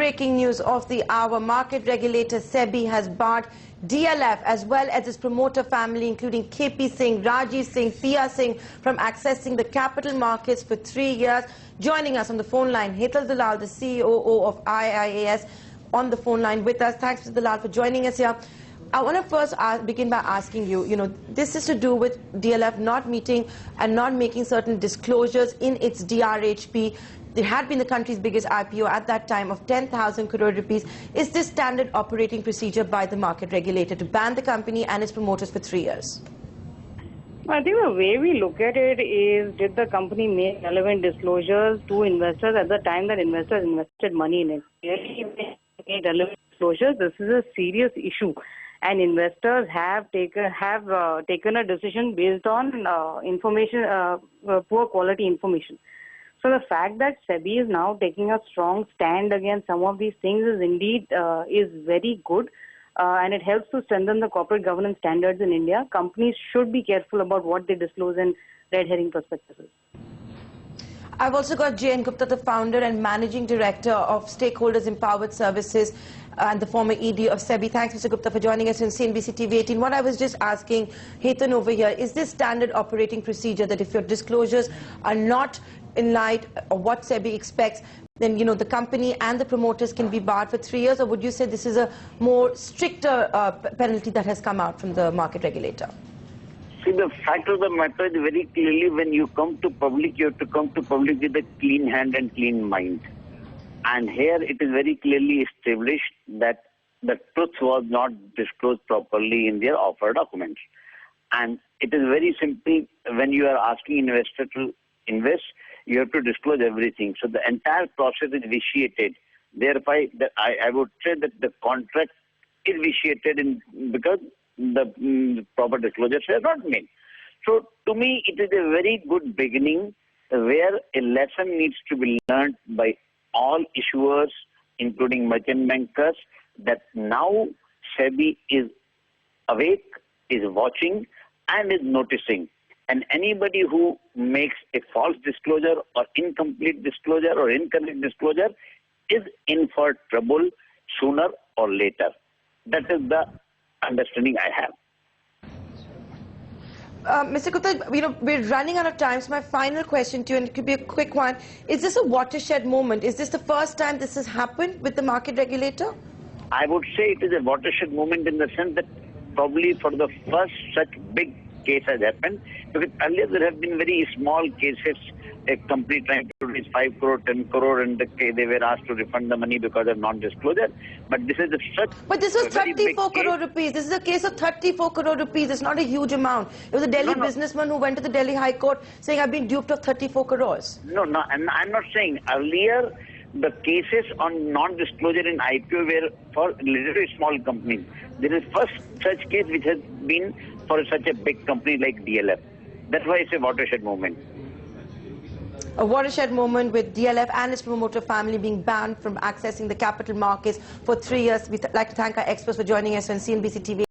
breaking news of the hour. Market regulator SEBI has barred DLF as well as its promoter family, including KP Singh, Rajiv Singh, Sia Singh, from accessing the capital markets for 3 years. Joining us on the phone line, Hetal Dalal, the CEO of IIAS, on the phone line with us. Thanks, Mr. Dalal, for joining us here. I want to first begin by asking you, this is to do with DLF not meeting and not making certain disclosures in its DRHP. There had been the country's biggest IPO at that time of 10,000 crore rupees. Is this standard operating procedure by the market regulator to ban the company and its promoters for 3 years? I think the way we look at it is, did the company make relevant disclosures to investors at the time that investors invested money in it? Clearly, if they made relevant disclosures, this is a serious issue. And investors have taken a decision based on poor quality information. So the fact that SEBI is now taking a strong stand against some of these things is indeed is very good, and it helps to strengthen the corporate governance standards in India. Companies should be careful about what they disclose in red herring prospectuses. I've also got Jane Gupta, the founder and managing director of Stakeholders Empowered Services and the former ED of SEBI. Thanks, Mr. Gupta, for joining us on CNBC TV 18. What I was just asking Hetan over here, is this standard operating procedure that if your disclosures are not in light of what SEBI expects, then the company and the promoters can be barred for 3 years, or would you say this is a more stricter penalty that has come out from the market regulator? See, the fact of the matter is very clearly, when you come to public, you have to come to public with a clean hand and clean mind. And here it is very clearly established that the truth was not disclosed properly in their offer documents. And it is very simple. When you are asking investor to invest, you have to disclose everything. So the entire process is vitiated. Thereby, I would say that the contract is vitiated because the proper disclosures are not made. So to me, it is a very good beginning where a lesson needs to be learned by all issuers, including merchant bankers, that now SEBI is awake, is watching, and is noticing. And anybody who makes a false disclosure or incomplete disclosure or incorrect disclosure is in for trouble sooner or later. That is the understanding I have. Mr. Gupta, we're running out of time, so my final question to you, and it could be a quick one. Is this a watershed moment? Is this the first time this has happened with the market regulator? I would say it is a watershed moment in the sense that probably for the first such big case has happened, because earlier there have been very small cases, a company trying to raise 5 crore, 10 crore, and they were asked to refund the money because of non-disclosure. But this is But this was 34 crore rupees. This is a case of 34 crore rupees. It's not a huge amount. It was a Delhi businessman who went to the Delhi High Court saying, I've been duped of 34 crores. No, and I'm not saying. Earlier, the cases on non-disclosure in IPO were for literally small companies. This is first such case which has been for such a big company like DLF. That's why it's a watershed moment. A watershed moment with DLF and its promoter family being banned from accessing the capital markets for 3 years. We'd like to thank our experts for joining us on CNBC TV.